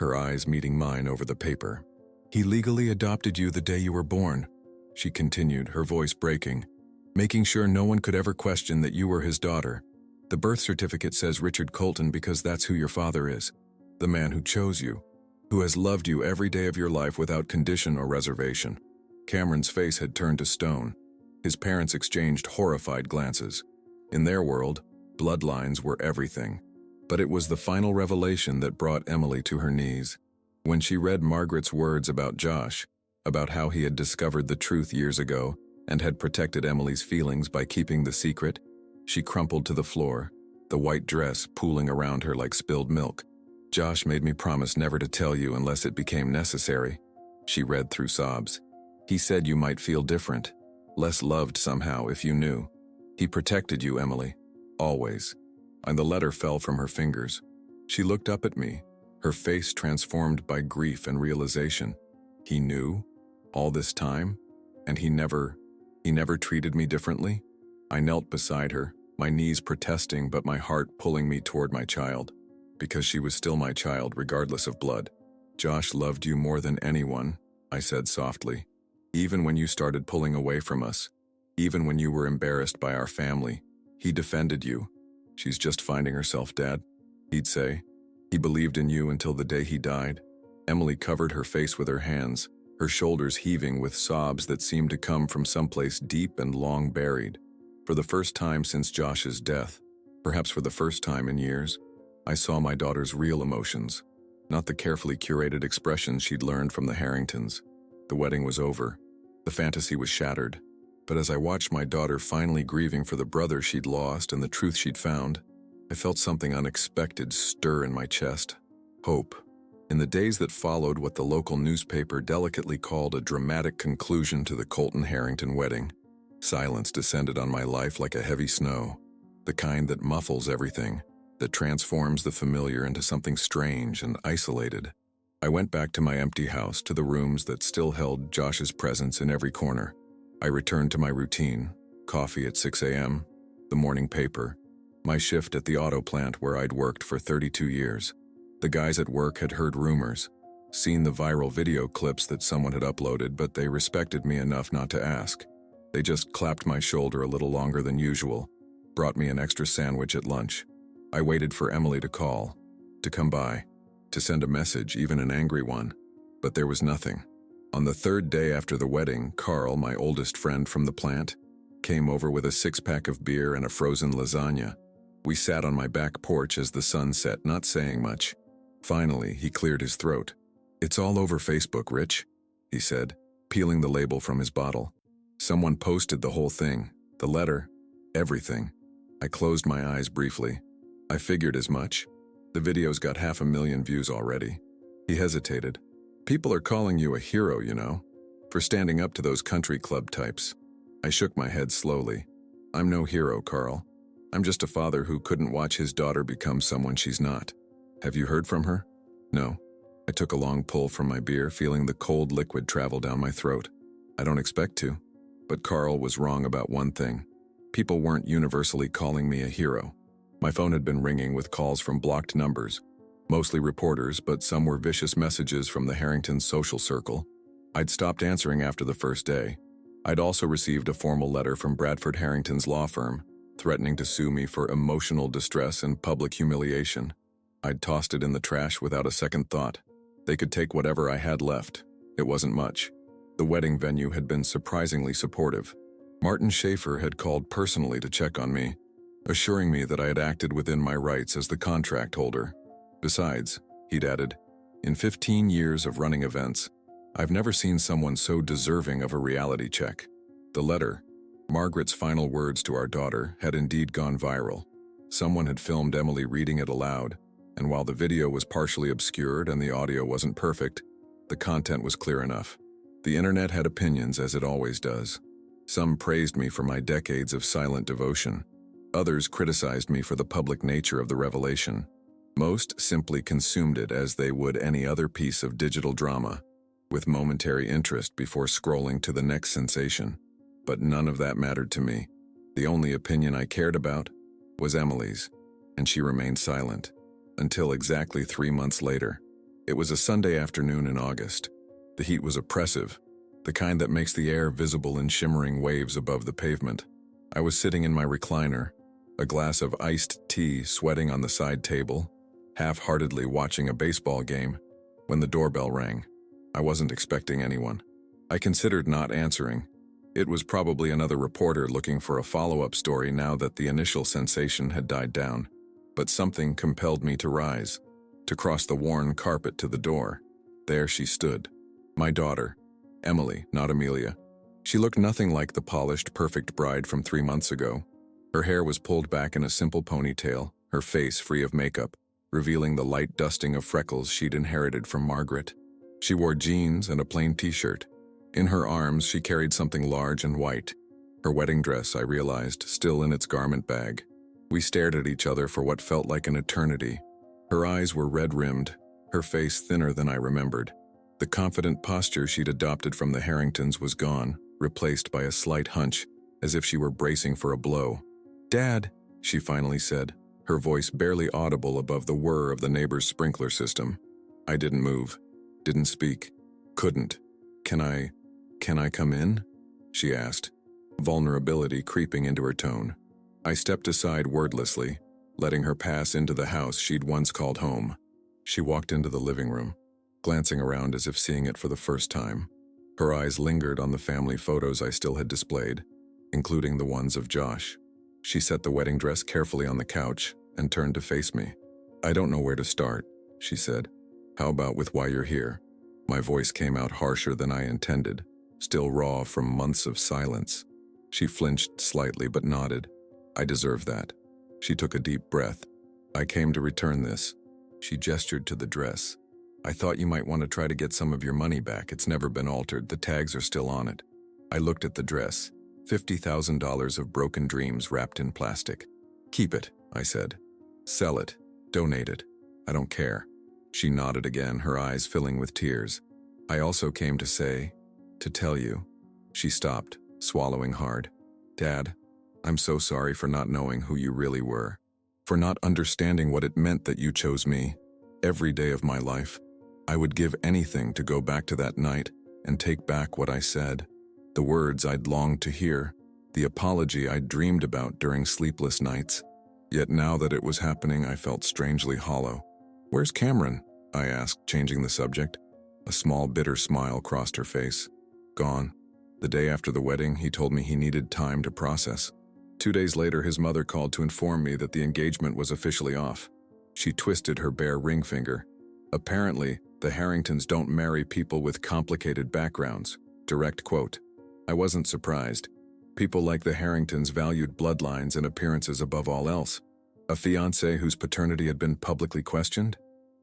her eyes meeting mine over the paper. "He legally adopted you the day you were born," she continued, her voice breaking, "making sure no one could ever question that you were his daughter. The birth certificate says Richard Colton because that's who your father is, the man who chose you, who has loved you every day of your life without condition or reservation." Cameron's face had turned to stone. His parents exchanged horrified glances. In their world, bloodlines were everything. But it was the final revelation that brought Emily to her knees. When she read Margaret's words about Josh, about how he had discovered the truth years ago and had protected Emily's feelings by keeping the secret, she crumpled to the floor, the white dress pooling around her like spilled milk. "Josh made me promise never to tell you unless it became necessary," she read through sobs. "He said you might feel different, less loved somehow if you knew. He protected you, Emily, always." And the letter fell from her fingers. She looked up at me, her face transformed by grief and realization. He knew, all this time, and he never treated me differently? I knelt beside her, my knees protesting but my heart pulling me toward my child, because she was still my child regardless of blood. "Josh loved you more than anyone," I said softly. "Even when you started pulling away from us, even when you were embarrassed by our family, he defended you." "She's just finding herself, Dad," he'd say. "He believed in you until the day he died." Emily covered her face with her hands, her shoulders heaving with sobs that seemed to come from someplace deep and long buried. For the first time since Josh's death, perhaps for the first time in years, I saw my daughter's real emotions, not the carefully curated expressions she'd learned from the Harringtons. The wedding was over. The fantasy was shattered. But as I watched my daughter finally grieving for the brother she'd lost and the truth she'd found, I felt something unexpected stir in my chest. Hope. In the days that followed what the local newspaper delicately called a dramatic conclusion to the Colton Harrington wedding, silence descended on my life like a heavy snow, the kind that muffles everything, that transforms the familiar into something strange and isolated. I went back to my empty house, to the rooms that still held Josh's presence in every corner. I returned to my routine, coffee at 6 a.m., the morning paper, my shift at the auto plant where I'd worked for 32 years. The guys at work had heard rumors, seen the viral video clips that someone had uploaded, but they respected me enough not to ask. They just clapped my shoulder a little longer than usual, brought me an extra sandwich at lunch. I waited for Emily to call, to come by, to send a message, even an angry one, but there was nothing. On the third day after the wedding, Carl, my oldest friend from the plant, came over with a six-pack of beer and a frozen lasagna. We sat on my back porch as the sun set, not saying much. Finally, he cleared his throat. "It's all over Facebook, Rich," he said, peeling the label from his bottle. "Someone posted the whole thing, the letter, everything." I closed my eyes briefly. I figured as much. The video's got 500,000 views already. He hesitated. "People are calling you a hero, you know, for standing up to those country club types." I shook my head slowly. "I'm no hero, Carl. I'm just a father who couldn't watch his daughter become someone she's not." "Have you heard from her?" "No." I took a long pull from my beer, feeling the cold liquid travel down my throat. "I don't expect to." But Carl was wrong about one thing. People weren't universally calling me a hero. My phone had been ringing with calls from blocked numbers, mostly reporters, but some were vicious messages from the Harrington social circle. I'd stopped answering after the first day. I'd also received a formal letter from Bradford Harrington's law firm, threatening to sue me for emotional distress and public humiliation. I'd tossed it in the trash without a second thought. They could take whatever I had left. It wasn't much. The wedding venue had been surprisingly supportive. Martin Schaefer had called personally to check on me, assuring me that I had acted within my rights as the contract holder. Besides, he'd added, "In 15 years of running events, I've never seen someone so deserving of a reality check." The letter, Margaret's final words to our daughter, had indeed gone viral. Someone had filmed Emily reading it aloud, and while the video was partially obscured and the audio wasn't perfect, the content was clear enough. The internet had opinions, as it always does. Some praised me for my decades of silent devotion. Others criticized me for the public nature of the revelation. Most simply consumed it as they would any other piece of digital drama, with momentary interest before scrolling to the next sensation. But none of that mattered to me. The only opinion I cared about was Emily's, and she remained silent. Until exactly 3 months later. It was a Sunday afternoon in August. The heat was oppressive, the kind that makes the air visible in shimmering waves above the pavement. I was sitting in my recliner, a glass of iced tea sweating on the side table, half-heartedly watching a baseball game, when the doorbell rang. I wasn't expecting anyone. I considered not answering. It was probably another reporter looking for a follow-up story now that the initial sensation had died down. But something compelled me to rise, to cross the worn carpet to the door. There she stood. My daughter. Emily, not Amelia. She looked nothing like the polished, perfect bride from 3 months ago. Her hair was pulled back in a simple ponytail, her face free of makeup, revealing the light dusting of freckles she'd inherited from Margaret. She wore jeans and a plain t-shirt. In her arms, she carried something large and white. Her wedding dress, I realized, still in its garment bag. We stared at each other for what felt like an eternity. Her eyes were red-rimmed, her face thinner than I remembered. The confident posture she'd adopted from the Harringtons was gone, replaced by a slight hunch, as if she were bracing for a blow. "Dad," she finally said, her voice barely audible above the whir of the neighbor's sprinkler system. I didn't move, didn't speak, couldn't. Can I come in?" she asked, vulnerability creeping into her tone. I stepped aside wordlessly, letting her pass into the house she'd once called home. She walked into the living room, glancing around as if seeing it for the first time. Her eyes lingered on the family photos I still had displayed. including the ones of Josh. She set the wedding dress carefully on the couch and turned to face me. "I don't know where to start," she said. "How about with why you're here?" My voice came out harsher than I intended, still raw from months of silence. She flinched slightly but nodded. "I deserve that." She took a deep breath. "I came to return this." She gestured to the dress. "I thought you might want to try to get some of your money back. It's never been altered. The tags are still on it." I looked at the dress. $50,000 of broken dreams wrapped in plastic. "Keep it," I said. "Sell it. Donate it. I don't care." She nodded again, her eyes filling with tears. "I also came to tell you." She stopped, swallowing hard. "Dad, I'm so sorry for not knowing who you really were, for not understanding what it meant that you chose me. Every day of my life, I would give anything to go back to that night and take back what I said, the words I'd longed to hear, the apology I'd dreamed about during sleepless nights. Yet now that it was happening, I felt strangely hollow. "Where's Cameron?" I asked, changing the subject. A small, bitter smile crossed her face. "Gone. The day after the wedding, he told me he needed time to process. 2 days later, his mother called to inform me that the engagement was officially off." She twisted her bare ring finger. "Apparently, the Harringtons don't marry people with complicated backgrounds." Direct quote. I wasn't surprised. People like the Harringtons valued bloodlines and appearances above all else. A fiancé whose paternity had been publicly questioned?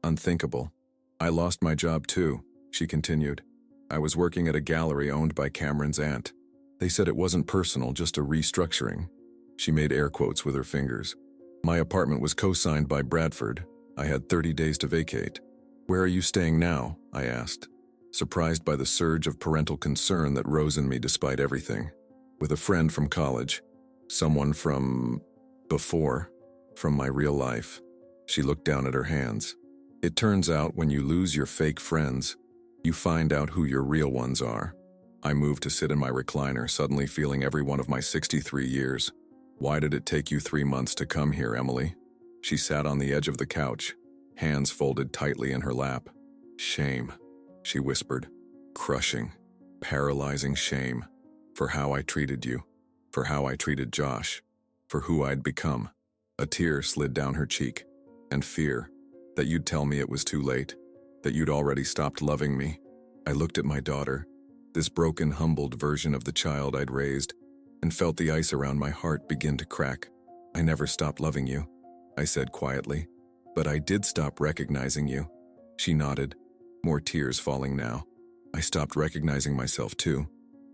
Unthinkable. "I lost my job too," she continued. "I was working at a gallery owned by Cameron's aunt. They said it wasn't personal, just a restructuring." She made air quotes with her fingers. "My apartment was co-signed by Bradford. I had 30 days to vacate." "Where are you staying now?" I asked, surprised by the surge of parental concern that rose in me despite everything. "With a friend from college. Someone from before. From my real life." She looked down at her hands. "It turns out when you lose your fake friends, you find out who your real ones are." I moved to sit in my recliner, suddenly feeling every one of my 63 years. "Why did it take you 3 months to come here, Emily?" She sat on the edge of the couch, hands folded tightly in her lap. "Shame," she whispered. "Crushing, paralyzing shame. For how I treated you. For how I treated Josh. For who I'd become." A tear slid down her cheek. "And fear. That you'd tell me it was too late. That you'd already stopped loving me." I looked at my daughter, this broken, humbled version of the child I'd raised, and felt the ice around my heart begin to crack. "I never stopped loving you," I said quietly. "But I did stop recognizing you." She nodded, more tears falling now. "I stopped recognizing myself too.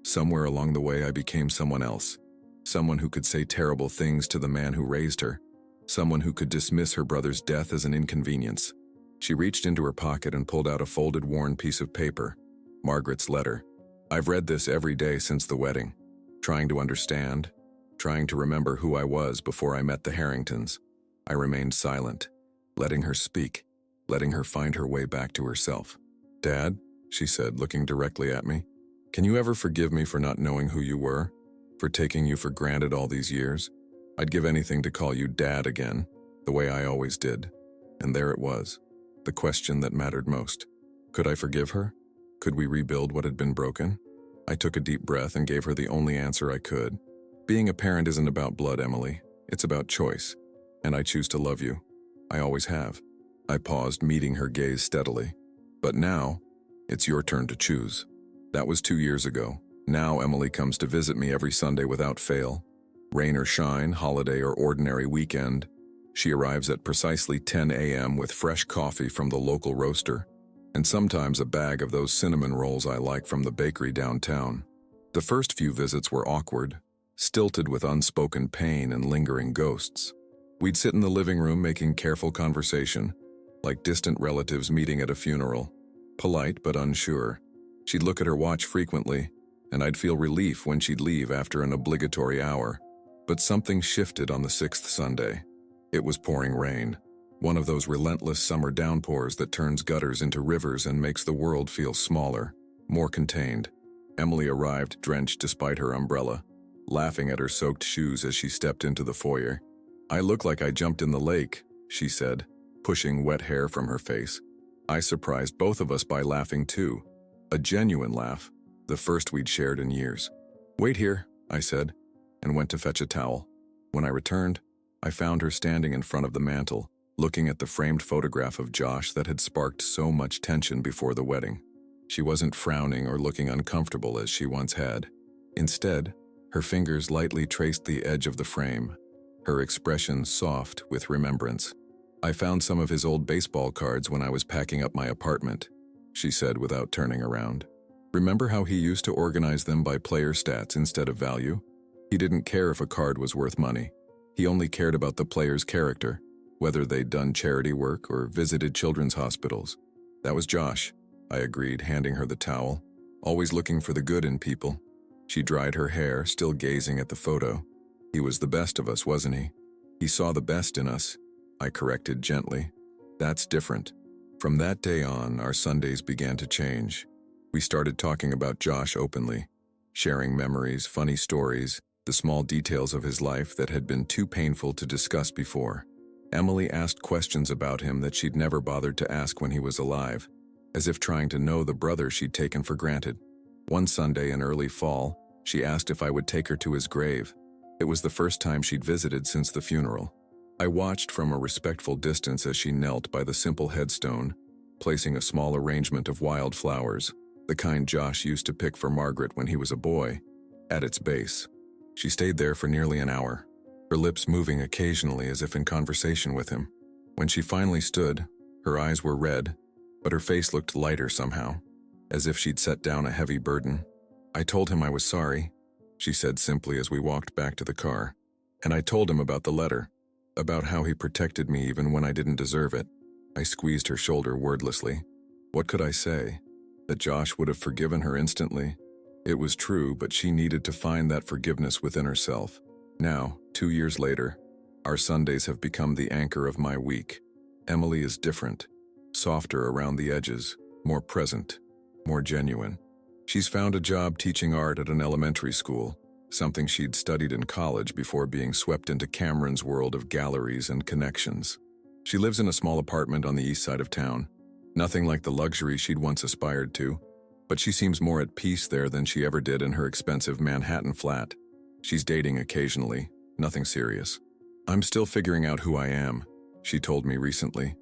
Somewhere along the way I became someone else. Someone who could say terrible things to the man who raised her. Someone who could dismiss her brother's death as an inconvenience." She reached into her pocket and pulled out a folded, worn piece of paper. Margaret's letter. "I've read this every day since the wedding, trying to understand, trying to remember who I was before I met the Harringtons." I remained silent, letting her speak, letting her find her way back to herself. "Dad," she said, looking directly at me, "can you ever forgive me for not knowing who you were? For taking you for granted all these years? I'd give anything to call you Dad again, the way I always did." And there it was, the question that mattered most. Could I forgive her? Could we rebuild what had been broken? I took a deep breath and gave her the only answer I could. "Being a parent isn't about blood, Emily. It's about choice. And I choose to love you. I always have." I paused, meeting her gaze steadily. "But now, it's your turn to choose." That was 2 years ago. Now Emily comes to visit me every Sunday without fail. Rain or shine, holiday or ordinary weekend, she arrives at precisely 10 a.m. with fresh coffee from the local roaster, and sometimes a bag of those cinnamon rolls I like from the bakery downtown. The first few visits were awkward, stilted with unspoken pain and lingering ghosts. We'd sit in the living room making careful conversation, like distant relatives meeting at a funeral, polite but unsure. She'd look at her watch frequently, and I'd feel relief when she'd leave after an obligatory hour. But something shifted on the 6th Sunday. It was pouring rain, one of those relentless summer downpours that turns gutters into rivers and makes the world feel smaller, more contained. Emily arrived drenched despite her umbrella, laughing at her soaked shoes as she stepped into the foyer. "I look like I jumped in the lake," she said, pushing wet hair from her face. I surprised both of us by laughing too. A genuine laugh, the first we'd shared in years. "Wait here," I said. and went to fetch a towel. When I returned, I found her standing in front of the mantel, looking at the framed photograph of Josh that had sparked so much tension before the wedding. She wasn't frowning or looking uncomfortable as she once had. Instead, her fingers lightly traced the edge of the frame, her expression soft with remembrance. "I found some of his old baseball cards when I was packing up my apartment," she said without turning around. "Remember how he used to organize them by player stats instead of value? He didn't care if a card was worth money. He only cared about the player's character, whether they'd done charity work or visited children's hospitals." "That was Josh," I agreed, handing her the towel, "always looking for the good in people." She dried her hair, still gazing at the photo. "He was the best of us, wasn't he? He saw the best in us," I corrected gently. "That's different." From that day on, our Sundays began to change. We started talking about Josh openly, sharing memories, funny stories, the small details of his life that had been too painful to discuss before. Emily asked questions about him that she'd never bothered to ask when he was alive, as if trying to know the brother she'd taken for granted. One Sunday in early fall, she asked if I would take her to his grave. It was the first time she'd visited since the funeral. I watched from a respectful distance as she knelt by the simple headstone, placing a small arrangement of wild flowers, the kind Josh used to pick for Margaret when he was a boy, at its base. She stayed there for nearly an hour, her lips moving occasionally as if in conversation with him. When she finally stood, her eyes were red, but her face looked lighter somehow, as if she'd set down a heavy burden. "I told him I was sorry," she said simply as we walked back to the car. "And I told him about the letter, about how he protected me even when I didn't deserve it." I squeezed her shoulder wordlessly. What could I say? That Josh would have forgiven her instantly? It was true, but she needed to find that forgiveness within herself. Now, 2 years later, our Sundays have become the anchor of my week. Emily is different, softer around the edges, more present, more genuine. She's found a job teaching art at an elementary school, something she'd studied in college before being swept into Cameron's world of galleries and connections. She lives in a small apartment on the east side of town. Nothing like the luxury she'd once aspired to, but she seems more at peace there than she ever did in her expensive Manhattan flat. She's dating occasionally, nothing serious. "I'm still figuring out who I am," she told me recently.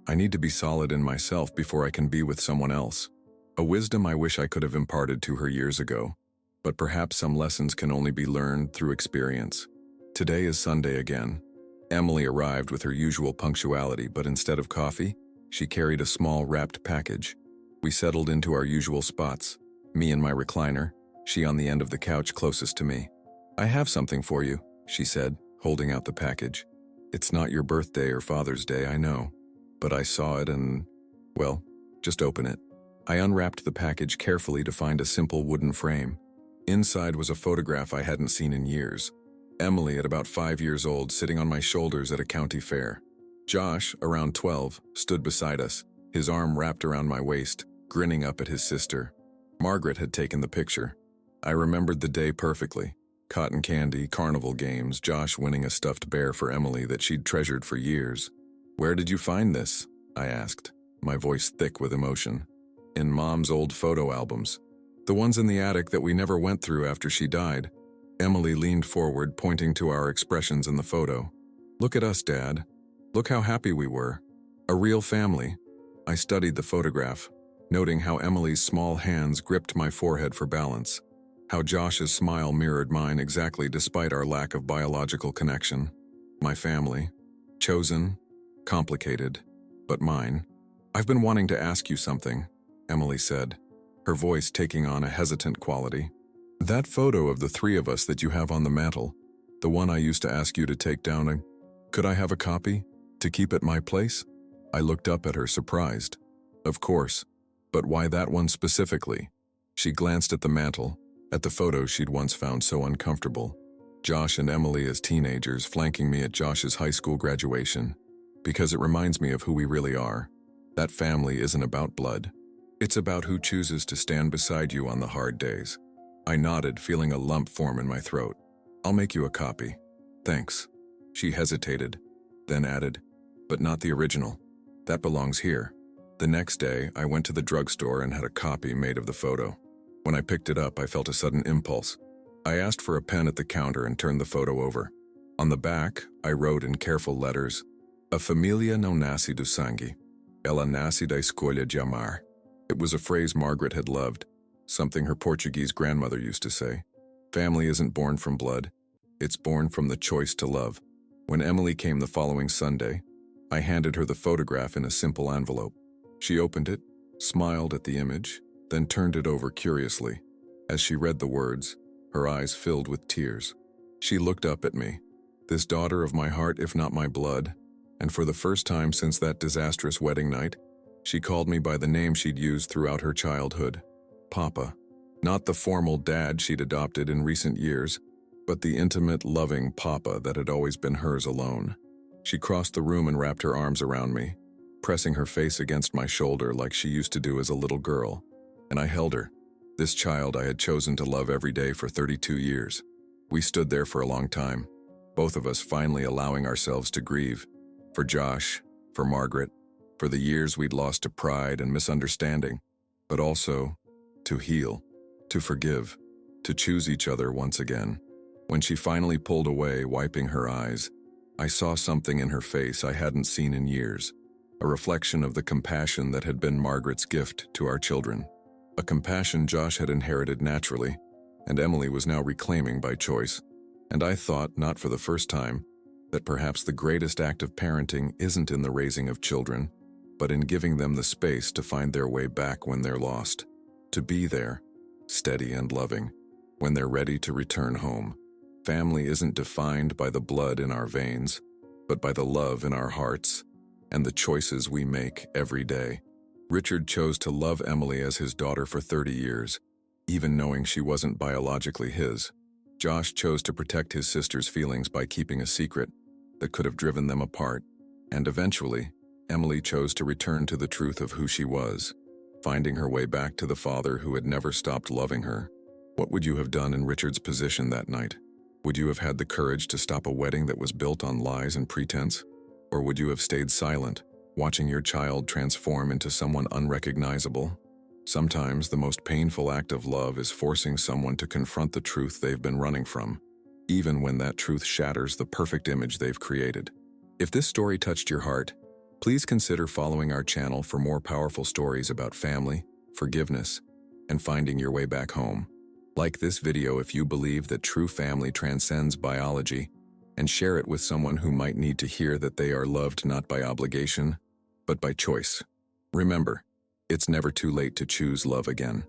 "I need to be solid in myself before I can be with someone else." A wisdom I wish I could have imparted to her years ago, but perhaps some lessons can only be learned through experience. Today is Sunday again. Emily arrived with her usual punctuality, but instead of coffee, she carried a small wrapped package. We settled into our usual spots, me in my recliner, she on the end of the couch closest to me. "I have something for you," she said, holding out the package. "It's not your birthday or Father's Day, I know, but I saw it and, well, just open it." I unwrapped the package carefully to find a simple wooden frame. Inside was a photograph I hadn't seen in years. Emily, at about 5 years old, sitting on my shoulders at a county fair. Josh, around 12, stood beside us, his arm wrapped around my waist, grinning up at his sister. Margaret had taken the picture. I remembered the day perfectly. Cotton candy, carnival games, Josh winning a stuffed bear for Emily that she'd treasured for years. "Where did you find this?" I asked, my voice thick with emotion. "In Mom's old photo albums. The ones in the attic that we never went through after she died." Emily leaned forward, pointing to our expressions in the photo. "Look at us, Dad. Look how happy we were. A real family." I studied the photograph, noting how Emily's small hands gripped my forehead for balance, how Josh's smile mirrored mine exactly despite our lack of biological connection. My family. Chosen, complicated, but mine. "I've been wanting to ask you something," Emily said, her voice taking on a hesitant quality. "That photo of the 3 of us that you have on the mantel, the one I used to ask you to take down, could I have a copy? To keep at my place?" I looked up at her, surprised. "Of course, but why that one specifically?" She glanced at the mantel, at the photos she'd once found so uncomfortable. Josh and Emily as teenagers flanking me at Josh's high school graduation. "Because it reminds me of who we really are. That family isn't about blood. It's about who chooses to stand beside you on the hard days." I nodded, feeling a lump form in my throat. "I'll make you a copy. Thanks." She hesitated, then added, "But not the original. That belongs here." The next day, I went to the drugstore and had a copy made of the photo. When I picked it up, I felt a sudden impulse. I asked for a pen at the counter and turned the photo over. On the back, I wrote in careful letters, "A família não nasce do sangue. Ela nasce da escolha de amar." It was a phrase Margaret had loved, something her Portuguese grandmother used to say. Family isn't born from blood, it's born from the choice to love. When Emily came the following Sunday, I handed her the photograph in a simple envelope. She opened it, smiled at the image, then turned it over curiously. As she read the words, her eyes filled with tears. She looked up at me, this daughter of my heart if not my blood, and for the first time since that disastrous wedding night, she called me by the name she'd used throughout her childhood, Papa. Not the formal dad she'd adopted in recent years, but the intimate, loving Papa that had always been hers alone. She crossed the room and wrapped her arms around me, pressing her face against my shoulder like she used to do as a little girl, and I held her, this child I had chosen to love every day for 32 years. We stood there for a long time, both of us finally allowing ourselves to grieve. For Josh, for Margaret, for the years we'd lost to pride and misunderstanding, but also to heal, to forgive, to choose each other once again. When she finally pulled away, wiping her eyes, I saw something in her face I hadn't seen in years, a reflection of the compassion that had been Margaret's gift to our children, a compassion Josh had inherited naturally, and Emily was now reclaiming by choice. And I thought, not for the first time, that perhaps the greatest act of parenting isn't in the raising of children, but in giving them the space to find their way back when they're lost, to be there, steady and loving, when they're ready to return home. Family isn't defined by the blood in our veins, but by the love in our hearts and the choices we make every day. Richard chose to love Emily as his daughter for 30 years, even knowing she wasn't biologically his. Josh chose to protect his sister's feelings by keeping a secret that could have driven them apart, and eventually, Emily chose to return to the truth of who she was, finding her way back to the father who had never stopped loving her. What would you have done in Richard's position that night? Would you have had the courage to stop a wedding that was built on lies and pretense? Or would you have stayed silent, watching your child transform into someone unrecognizable? Sometimes the most painful act of love is forcing someone to confront the truth they've been running from, even when that truth shatters the perfect image they've created. If this story touched your heart, please consider following our channel for more powerful stories about family, forgiveness, and finding your way back home. Like this video if you believe that true family transcends biology, and share it with someone who might need to hear that they are loved not by obligation, but by choice. Remember, it's never too late to choose love again.